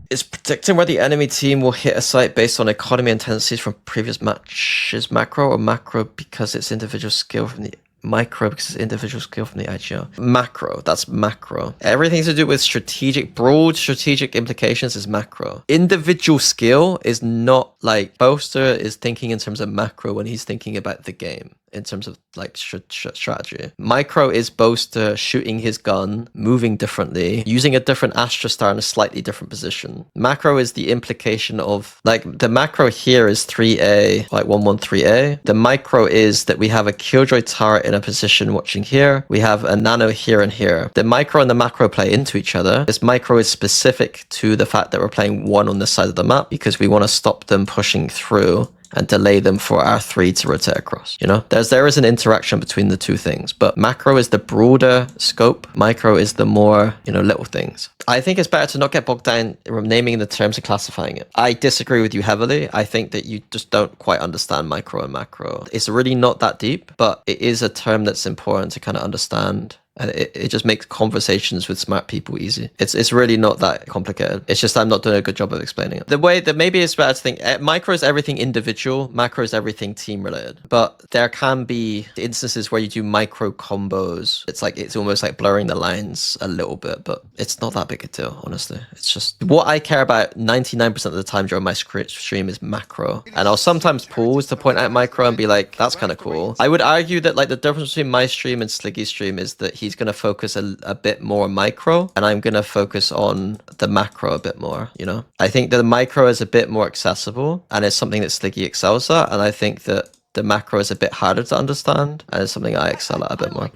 Is predicting where the enemy team will hit a site based on economy and tendencies from previous matches macro, or macro because it's individual skill from the micro because it's individual skill from the IGL? Macro, that's macro. Everything to do with broad strategic implications is macro. Individual skill is not like Boaster is thinking in terms of macro when he's thinking about the game. In terms of like strategy, micro is Boaster shooting his gun, moving differently, using a different Astra Star in a slightly different position. Macro is the implication of like the macro here is 3A, like 113A. The micro is that we have a Killjoy turret in a position watching here. We have a nano here and here. The micro and the macro play into each other. This micro is specific to the fact that we're playing one on this side of the map because we want to stop them pushing through and delay them for our 3 to rotate across. You know, there is an interaction between the two things, but macro is the broader scope, micro is the more, you know, little things. I think it's better to not get bogged down naming the terms and classifying it. I disagree with you heavily. I think that you just don't quite understand micro and macro. It's really not that deep, but it is a term that's important to kind of understand. And it just makes conversations with smart people easy. It's really not that complicated. It's just I'm not doing a good job of explaining it. The way that maybe it's better to think, micro is everything individual, macro is everything team related. But there can be instances where you do micro combos. It's almost like blurring the lines a little bit, but it's not that big a deal, honestly. It's just what I care about 99% of the time during my stream is macro. And I'll sometimes pause to point out micro and be like, that's kind of cool. I would argue that like the difference between my stream and Sliggy's stream is that he's going to focus a bit more on micro and I'm going to focus on the macro a bit more, you know? I think that the micro is a bit more accessible and it's something that Sliggy excels at, and I think that the macro is a bit harder to understand and it's something I excel at a bit more.